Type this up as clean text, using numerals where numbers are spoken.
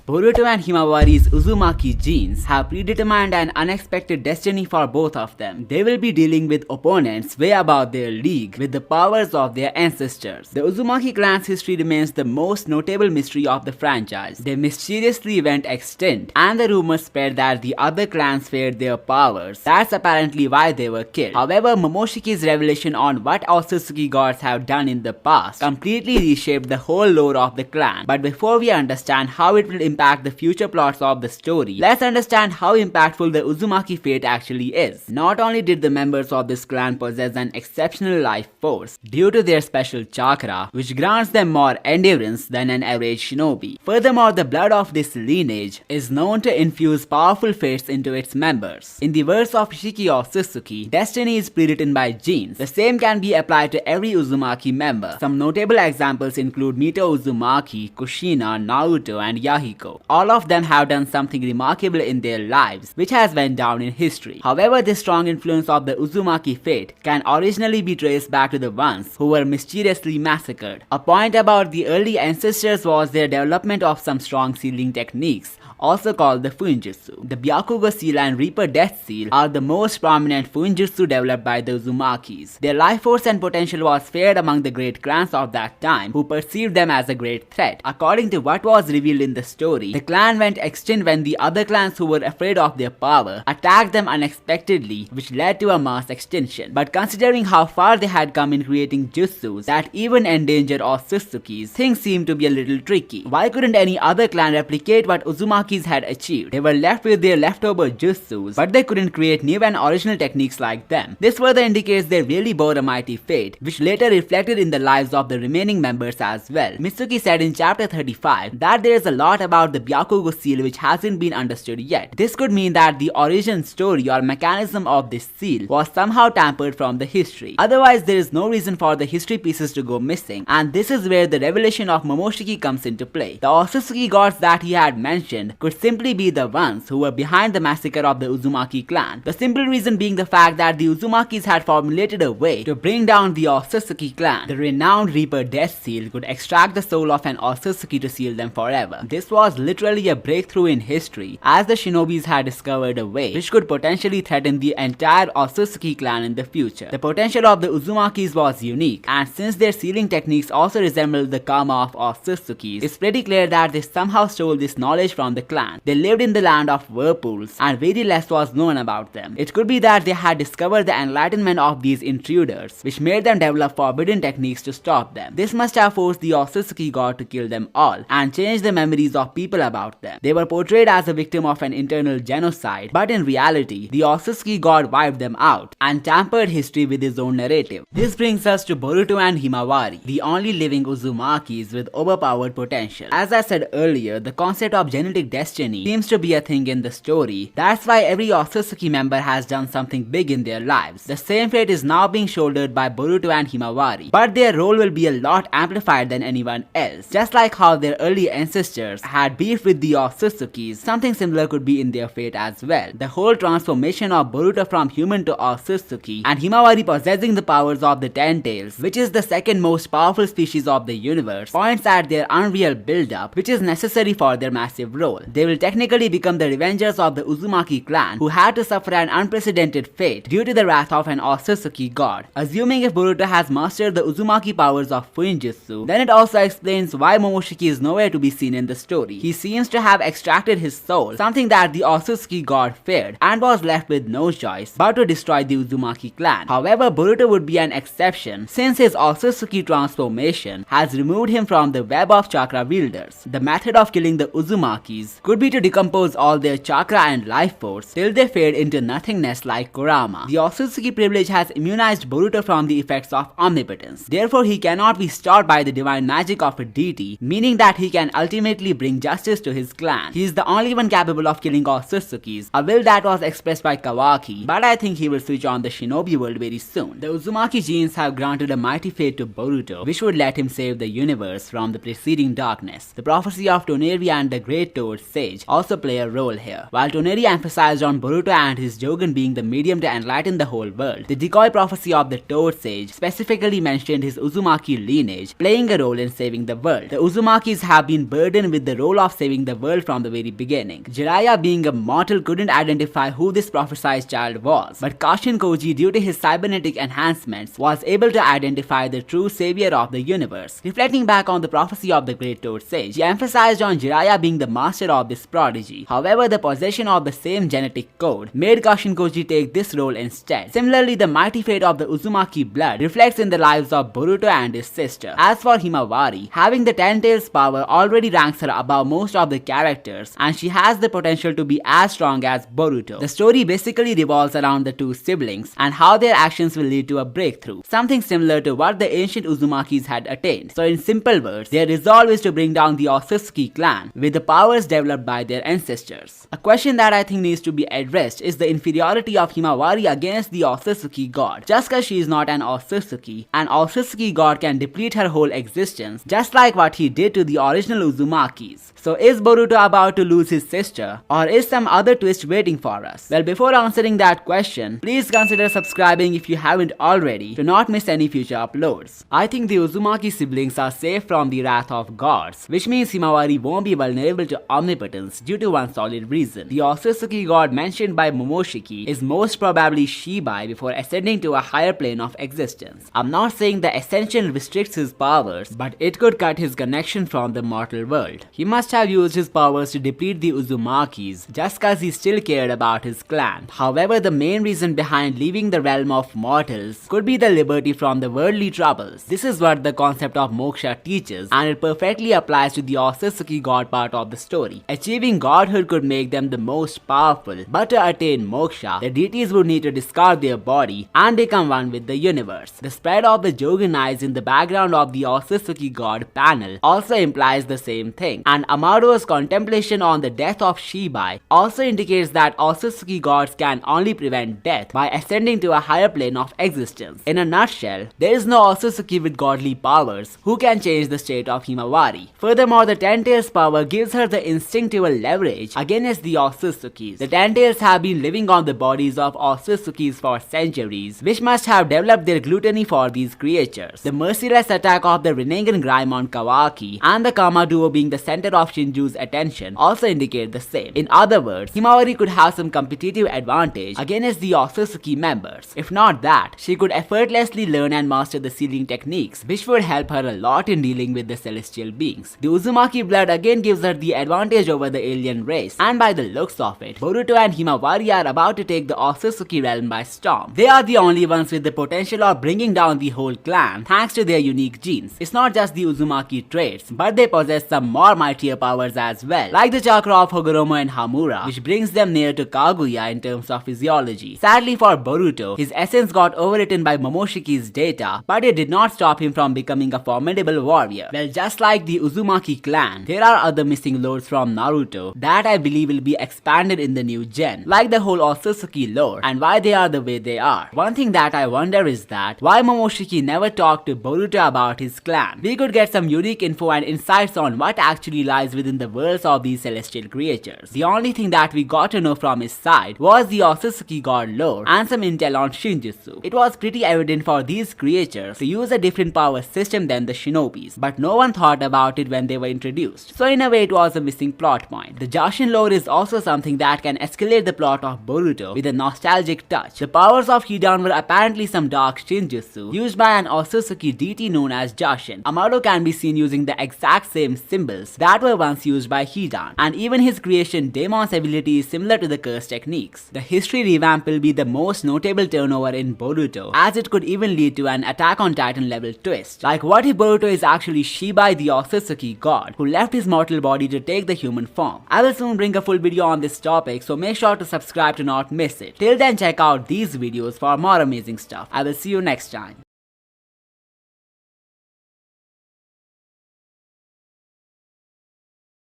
Boruto and Himawari's Uzumaki genes have predetermined an unexpected destiny for both of them. They will be dealing with opponents way above their league with the powers of their ancestors. The Uzumaki Clan's history remains the most notable mystery of the franchise. They mysteriously went extinct, and the rumors spread that the other clans feared their powers. That's apparently why they were killed. However, Momoshiki's revelation on what Otsutsuki gods have done in the past completely reshaped the whole lore of the clan. But before we understand how it will impact the future plots of the story, let's understand how impactful the Uzumaki fate actually is. Not only did the members of this clan possess an exceptional life force due to their special chakra, which grants them more endurance than an average shinobi. Furthermore, the blood of this lineage is known to infuse powerful fates into its members. In the words of Shiki Otsutsuki, destiny is pre-written by genes. The same can be applied to every Uzumaki member. Some notable examples include Mito Uzumaki, Kushina, Naruto, and Yahiko. All of them have done something remarkable in their lives, which has went down in history. However, the strong influence of the Uzumaki fate can originally be traced back to the ones who were mysteriously massacred. A point about the early ancestors was their development of some strong sealing techniques, also called the Fuinjutsu. The Byakugo seal and Reaper Death seal are the most prominent Fuinjutsu developed by the Uzumakis. Their life force and potential was feared among the great clans of that time, who perceived them as a great threat. According to what was revealed in the story, the clan went extinct when the other clans who were afraid of their power attacked them unexpectedly, which led to a mass extinction. But considering how far they had come in creating jutsus that even endanger Otsutsuki's, things seemed to be a little tricky. Why couldn't any other clan replicate what Uzumaki had achieved? They were left with their leftover jutsus, but they couldn't create new and original techniques like them. This further indicates they really bore a mighty fate, which later reflected in the lives of the remaining members as well. Mitsuki said in chapter 35 that there is a lot about the Byakugo seal which hasn't been understood yet. This could mean that the origin story or mechanism of this seal was somehow tampered from the history. Otherwise, there is no reason for the history pieces to go missing, and this is where the revelation of Momoshiki comes into play. The Otsutsuki gods that he had mentioned could simply be the ones who were behind the massacre of the Uzumaki clan. The simple reason being the fact that the Uzumakis had formulated a way to bring down the Otsutsuki clan. The renowned Reaper Death Seal could extract the soul of an Otsutsuki to seal them forever. This was literally a breakthrough in history, as the shinobis had discovered a way which could potentially threaten the entire Otsutsuki clan in the future. The potential of the Uzumakis was unique, and since their sealing techniques also resembled the karma of Otsutsukis, it's pretty clear that they somehow stole this knowledge from the clan. They lived in the land of whirlpools, and very less was known about them. It could be that they had discovered the enlightenment of these intruders, which made them develop forbidden techniques to stop them. This must have forced the Otsutsuki god to kill them all, and change the memories of people about them. They were portrayed as a victim of an internal genocide, but in reality, the Otsutsuki god wiped them out, and tampered history with his own narrative. This brings us to Boruto and Himawari, the only living Uzumakis with overpowered potential. As I said earlier, the concept of genetic destiny seems to be a thing in the story. That's why every Otsutsuki member has done something big in their lives. The same fate is now being shouldered by Boruto and Himawari, but their role will be a lot amplified than anyone else. Just like how their early ancestors had beef with the Otsutsukis, something similar could be in their fate as well. The whole transformation of Boruto from human to Otsutsuki, and Himawari possessing the powers of the Ten Tails, which is the second most powerful species of the universe, points at their unreal build-up, which is necessary for their massive role. They will technically become the revengers of the Uzumaki clan, who had to suffer an unprecedented fate due to the wrath of an Otsutsuki god. Assuming if Boruto has mastered the Uzumaki powers of Fuinjutsu, then it also explains why Momoshiki is nowhere to be seen in the story. He seems to have extracted his soul, something that the Otsutsuki god feared, and was left with no choice but to destroy the Uzumaki clan. However, Boruto would be an exception, since his Otsutsuki transformation has removed him from the web of chakra wielders. The method of killing the Uzumakis could be to decompose all their chakra and life force till they fade into nothingness like Kurama. The Otsutsuki privilege has immunized Boruto from the effects of omnipotence. Therefore, he cannot be stopped by the divine magic of a deity, meaning that he can ultimately bring justice to his clan. He is the only one capable of killing Otsutsukis, a will that was expressed by Kawaki, but I think he will switch on the shinobi world very soon. The Uzumaki genes have granted a mighty fate to Boruto, which would let him save the universe from the preceding darkness. The prophecy of Toneri and the Great Toad Sage also play a role here. While Toneri emphasized on Boruto and his Jogan being the medium to enlighten the whole world, the decoy prophecy of the Toad Sage specifically mentioned his Uzumaki lineage playing a role in saving the world. The Uzumakis have been burdened with the role goal of saving the world from the very beginning. Jiraiya, being a mortal, couldn't identify who this prophesied child was, but Kashin Koji, due to his cybernetic enhancements, was able to identify the true savior of the universe. Reflecting back on the prophecy of the great Toad Sage, he emphasized on Jiraiya being the master of this prodigy. However, the possession of the same genetic code made Kashin Koji take this role instead. Similarly, the mighty fate of the Uzumaki blood reflects in the lives of Boruto and his sister. As for Himawari, having the Ten Tails power already ranks her above most of the characters, and she has the potential to be as strong as Boruto. The story basically revolves around the two siblings and how their actions will lead to a breakthrough, something similar to what the ancient Uzumakis had attained. So in simple words, their resolve is to bring down the Otsutsuki clan with the powers developed by their ancestors. A question that I think needs to be addressed is the inferiority of Himawari against the Otsutsuki god. Just cause she is not an Otsutsuki, an Otsutsuki god can deplete her whole existence, just like what he did to the original Uzumakis. So is Boruto about to lose his sister, or is some other twist waiting for us? Well, before answering that question, please consider subscribing if you haven't already to not miss any future uploads. I think the Uzumaki siblings are safe from the wrath of gods, which means Himawari won't be vulnerable to omnipotence due to one solid reason. The Otsutsuki god mentioned by Momoshiki is most probably Shibai before ascending to a higher plane of existence. I'm not saying the ascension restricts his powers, but it could cut his connection from the mortal world. He must have used his powers to deplete the Uzumakis just cause he still cared about his clan. However, the main reason behind leaving the realm of mortals could be the liberty from the worldly troubles. This is what the concept of moksha teaches, and it perfectly applies to the Otsutsuki god part of the story. Achieving godhood could make them the most powerful, but to attain moksha, the deities would need to discard their body and become one with the universe. The spread of the Jogan eyes in the background of the Otsutsuki god panel also implies the same thing, and Amado's contemplation on the death of Shibai also indicates that Otsutsuki gods can only prevent death by ascending to a higher plane of existence. In a nutshell, there is no Otsutsuki with godly powers who can change the state of Himawari. Furthermore, the Ten Tails power gives her the instinctual leverage against the Otsutsukis. The Ten Tails have been living on the bodies of Otsutsukis for centuries, which must have developed their gluttony for these creatures. The merciless attack of the Rinnegan grime on Kawaki and the Kama duo being the center of Shinju's attention also indicate the same. In other words, Himawari could have some competitive advantage against the Otsutsuki members. If not that, she could effortlessly learn and master the sealing techniques, which would help her a lot in dealing with the celestial beings. The Uzumaki blood again gives her the advantage over the alien race, and by the looks of it, Boruto and Himawari are about to take the Otsutsuki realm by storm. They are the only ones with the potential of bringing down the whole clan thanks to their unique genes. It's not just the Uzumaki traits, but they possess some more mightier powers as well, like the chakra of Hogoromo and Hamura, which brings them near to Kaguya in terms of physiology. Sadly for Boruto, his essence got overwritten by Momoshiki's data, but it did not stop him from becoming a formidable warrior. Well, just like the Uzumaki clan, there are other missing lores from Naruto that I believe will be expanded in the new gen, like the whole Otsutsuki lore and why they are the way they are. One thing that I wonder is that why Momoshiki never talked to Boruto about his clan. We could get some unique info and insights on what actually lies within the worlds of these celestial creatures. The only thing that we got to know from his side was the Otsutsuki god lore and some intel on Shinjutsu. It was pretty evident for these creatures to use a different power system than the shinobis, but no one thought about it when they were introduced. So in a way it was a missing plot point. The Jashin lore is also something that can escalate the plot of Boruto with a nostalgic touch. The powers of Hidan were apparently some dark Shinjutsu used by an Otsutsuki deity known as Jashin. Amado can be seen using the exact same symbols that were once used by Hidan, and even his creation Daemon's ability is similar to the curse techniques. The history revamp will be the most notable turnover in Boruto, as it could even lead to an Attack on Titan level twist. Like, what if Boruto is actually Shibai the Otsutsuki god who left his mortal body to take the human form? I will soon bring a full video on this topic, so make sure to subscribe to not miss it. Till then, check out these videos for more amazing stuff. I will see you next time.